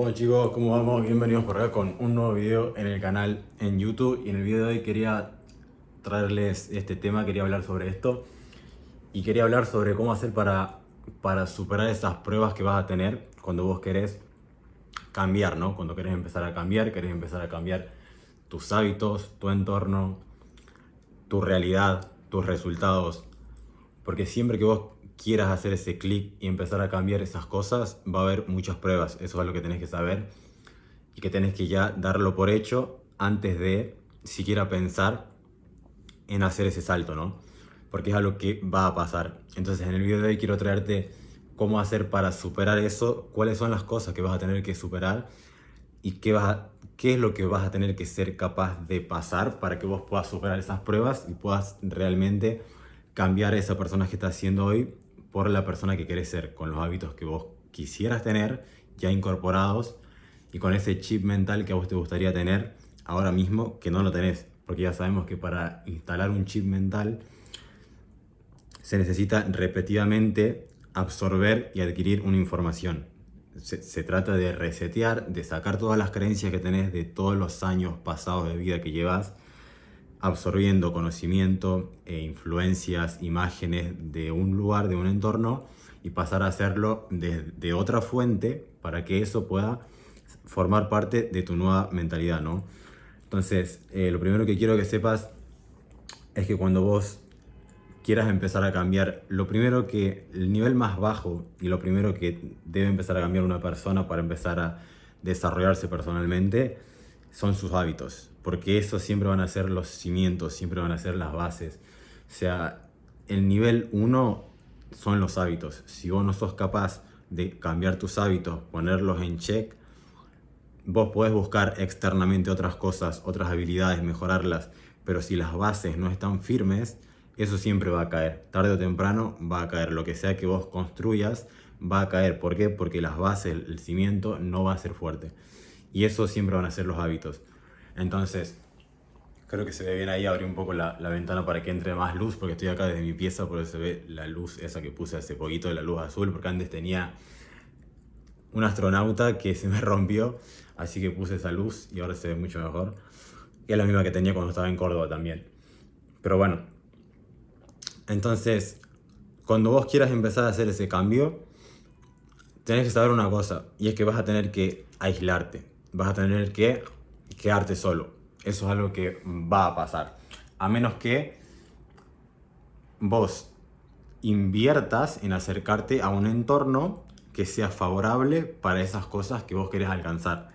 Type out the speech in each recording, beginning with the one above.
Hola chicos, ¿cómo vamos? Bienvenidos por acá con un nuevo video en el canal en YouTube. Y en el video de hoy quería traerles este tema, quería hablar sobre esto. Y quería hablar sobre cómo hacer para superar esas pruebas que vas a tener cuando vos querés cambiar, ¿no? Cuando querés empezar a cambiar tus hábitos, tu entorno, tu realidad, tus resultados. Porque siempre que vos quieras hacer ese clic y empezar a cambiar esas cosas, va a haber muchas pruebas. Eso es lo que tenés que saber y que tenés que ya darlo por hecho antes de siquiera pensar en hacer ese salto, ¿no? Porque es algo que va a pasar. Entonces en el video de hoy quiero traerte cómo hacer para superar eso, cuáles son las cosas que vas a tener que superar y qué es lo que vas a tener que ser capaz de pasar para que vos puedas superar esas pruebas y puedas realmente cambiar esa persona que estás siendo hoy por la persona que querés ser, con los hábitos que vos quisieras tener ya incorporados y con ese chip mental que a vos te gustaría tener ahora mismo que no lo tenés. Porque ya sabemos que para instalar un chip mental se necesita repetidamente absorber y adquirir una información. Se trata de resetear, de sacar todas las creencias que tenés de todos los años pasados de vida que llevas, absorbiendo conocimiento e influencias, imágenes de un lugar, de un entorno, y pasar a hacerlo de otra fuente para que eso pueda formar parte de tu nueva mentalidad, ¿no? Entonces, lo primero que quiero que sepas es que cuando vos quieras empezar a cambiar, el nivel más bajo y lo primero que debe empezar a cambiar una persona para empezar a desarrollarse personalmente son sus hábitos, porque esos siempre van a ser los cimientos, siempre van a ser las bases. O sea, el nivel uno son los hábitos. Si vos no sos capaz de cambiar tus hábitos, ponerlos en check, vos podés buscar externamente otras cosas, otras habilidades, mejorarlas, pero si las bases no están firmes, eso siempre va a caer. Tarde o temprano va a caer. Lo que sea que vos construyas va a caer. ¿Por qué? Porque las bases, el cimiento no va a ser fuerte. Y eso siempre van a ser los hábitos. Entonces, creo que se ve bien ahí. Abrí un poco la ventana para que entre más luz, porque estoy acá desde mi pieza, por eso se ve la luz esa que puse hace poquito, la luz azul, porque antes tenía un astronauta que se me rompió, así que puse esa luz y ahora se ve mucho mejor. Y es la misma que tenía cuando estaba en Córdoba también. Pero bueno, entonces, cuando vos quieras empezar a hacer ese cambio, tenés que saber una cosa, y es que vas a tener que aislarte, vas a tener que quedarte solo. Eso es algo que va a pasar. A menos que vos inviertas en acercarte a un entorno que sea favorable para esas cosas que vos querés alcanzar.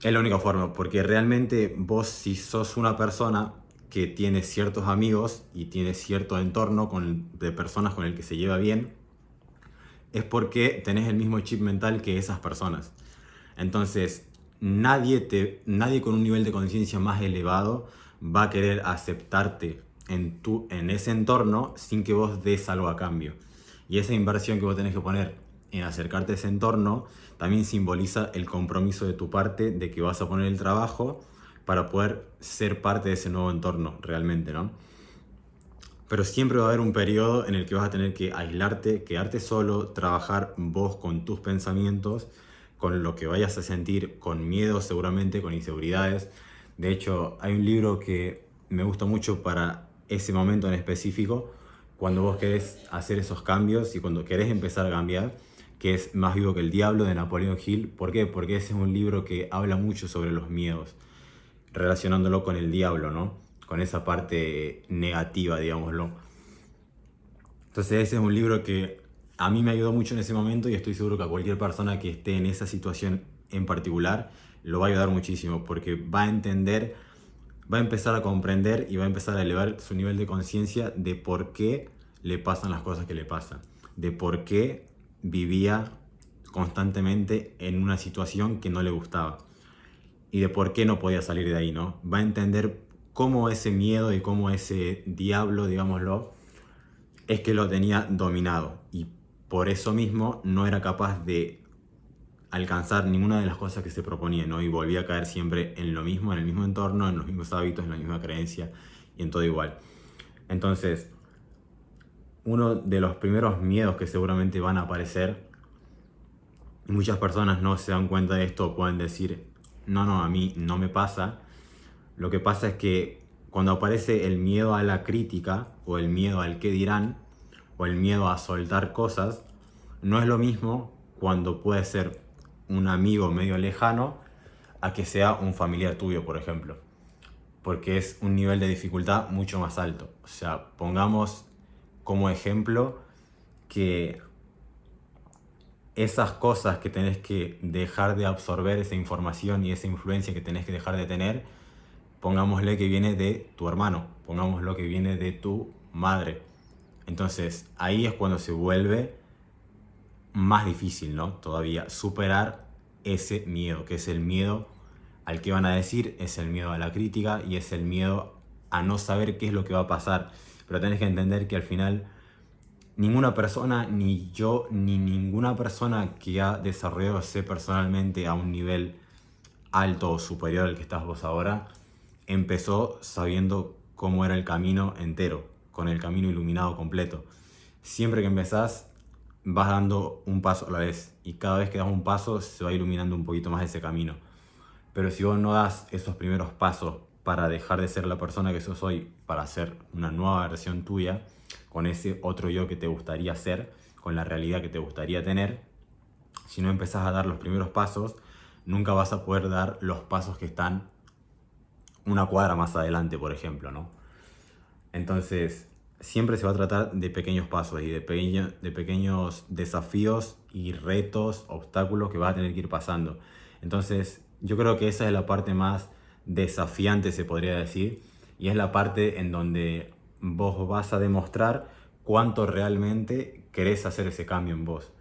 Es la única forma, porque realmente vos, si sos una persona que tiene ciertos amigos y tiene cierto entorno de personas con el que se lleva bien, es porque tenés el mismo chip mental que esas personas. Entonces, nadie con un nivel de conciencia más elevado va a querer aceptarte en ese entorno sin que vos des algo a cambio. Y esa inversión que vos tenés que poner en acercarte a ese entorno también simboliza el compromiso de tu parte de que vas a poner el trabajo para poder ser parte de ese nuevo entorno realmente, ¿no? Pero siempre va a haber un periodo en el que vas a tener que aislarte, quedarte solo, trabajar vos con tus pensamientos, con lo que vayas a sentir, con miedo seguramente, con inseguridades. De hecho, hay un libro que me gusta mucho para ese momento en específico, cuando vos querés hacer esos cambios y cuando querés empezar a cambiar, que es Más vivo que el diablo, de Napoleon Hill. ¿Por qué? Porque ese es un libro que habla mucho sobre los miedos, relacionándolo con el diablo, ¿no? Con esa parte negativa, digámoslo. Entonces ese es un libro que a mí me ayudó mucho en ese momento y estoy seguro que a cualquier persona que esté en esa situación en particular lo va a ayudar muchísimo, porque va a entender, va a empezar a comprender y va a empezar a elevar su nivel de conciencia de por qué le pasan las cosas que le pasan, de por qué vivía constantemente en una situación que no le gustaba y de por qué no podía salir de ahí, ¿no? Va a entender cómo ese miedo y cómo ese diablo, digámoslo, es que lo tenía dominado y por eso mismo no era capaz de alcanzar ninguna de las cosas que se proponía, ¿no? Y volvía a caer siempre en lo mismo, en el mismo entorno, en los mismos hábitos, en la misma creencia y en todo igual. Entonces, uno de los primeros miedos que seguramente van a aparecer muchas personas no se dan cuenta de esto, pueden decir, no, a mí no me pasa. Lo que pasa es que cuando aparece el miedo a la crítica, o el miedo al qué dirán, o el miedo a soltar cosas, no es lo mismo cuando puede ser un amigo medio lejano a que sea un familiar tuyo, por ejemplo. Porque es un nivel de dificultad mucho más alto. O sea, pongamos como ejemplo que esas cosas que tenés que dejar de absorber, esa información y esa influencia que tenés que dejar de tener, pongámosle que viene de tu hermano, pongámoslo que viene de tu madre. Entonces ahí es cuando se vuelve más difícil, ¿no? Todavía superar ese miedo, que es el miedo al que van a decir, es el miedo a la crítica y es el miedo a no saber qué es lo que va a pasar. Pero tenés que entender que al final ninguna persona, ni yo, ni ninguna persona que ha desarrollado ese personalmente a un nivel alto o superior al que estás vos ahora, empezó sabiendo cómo era el camino entero, con el camino iluminado completo. Siempre que empezás, vas dando un paso a la vez y cada vez que das un paso se va iluminando un poquito más ese camino. Pero si vos no das esos primeros pasos para dejar de ser la persona que sos hoy, para ser una nueva versión tuya, con ese otro yo que te gustaría ser, con la realidad que te gustaría tener, si no empezás a dar los primeros pasos, nunca vas a poder dar los pasos que están una cuadra más adelante, por ejemplo, ¿no? Entonces, siempre se va a tratar de pequeños pasos y de pequeños desafíos y retos, obstáculos que vas a tener que ir pasando. Entonces, yo creo que esa es la parte más desafiante, se podría decir, y es la parte en donde vos vas a demostrar cuánto realmente querés hacer ese cambio en vos.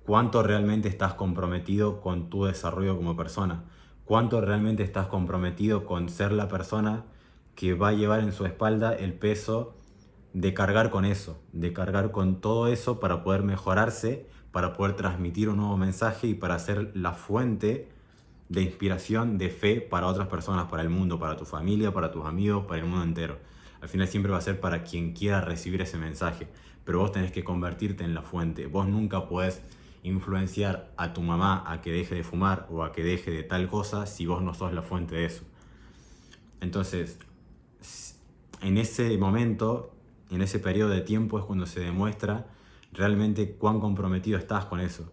Cuánto realmente estás comprometido con tu desarrollo como persona. Cuánto realmente estás comprometido con ser la persona que va a llevar en su espalda el peso de cargar con eso, de cargar con todo eso para poder mejorarse, para poder transmitir un nuevo mensaje y para ser la fuente de inspiración, de fe para otras personas, para el mundo, para tu familia, para tus amigos, para el mundo entero. Al final siempre va a ser para quien quiera recibir ese mensaje, pero vos tenés que convertirte en la fuente. Vos nunca podés influenciar a tu mamá a que deje de fumar o a que deje de tal cosa si vos no sos la fuente de eso. Entonces, en ese momento, en ese periodo de tiempo es cuando se demuestra realmente cuán comprometido estás con eso.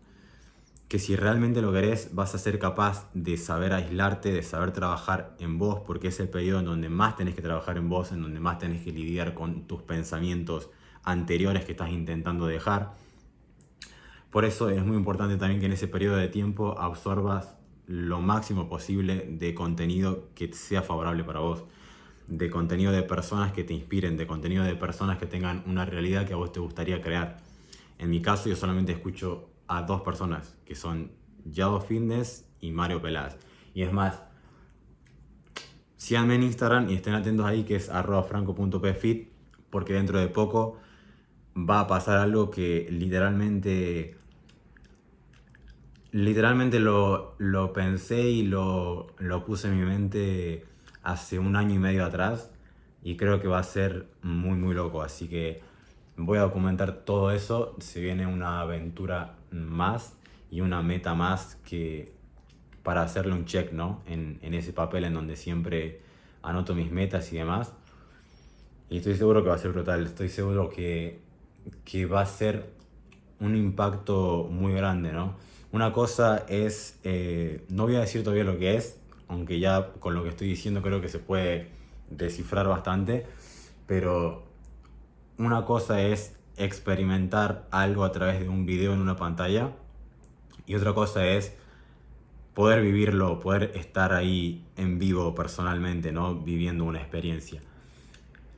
Que si realmente lo querés, vas a ser capaz de saber aislarte, de saber trabajar en vos, porque es el periodo en donde más tenés que trabajar en vos, en donde más tenés que lidiar con tus pensamientos anteriores que estás intentando dejar. Por eso es muy importante también que en ese periodo de tiempo absorbas lo máximo posible de contenido que sea favorable para vos, de contenido de personas que te inspiren, de contenido de personas que tengan una realidad que a vos te gustaría crear. En mi caso yo solamente escucho a dos personas, que son Yado Fitness y Mario Peláez. Y es más, síganme en Instagram y estén atentos ahí, que es @franco.pfit, porque dentro de poco va a pasar algo que literalmente lo pensé y lo puse en mi mente hace 1 año y medio atrás y creo que va a ser muy loco, así que voy a documentar todo eso. Se viene una aventura más y una meta más que para hacerle un check, ¿no? En ese papel en donde siempre anoto mis metas y demás. Y estoy seguro que va a ser brutal, estoy seguro que va a ser un impacto muy grande, ¿no? Una cosa es, no voy a decir todavía lo que es, aunque ya con lo que estoy diciendo creo que se puede descifrar bastante, pero una cosa es experimentar algo a través de un video en una pantalla y otra cosa es poder vivirlo, poder estar ahí en vivo personalmente, ¿no? Viviendo una experiencia.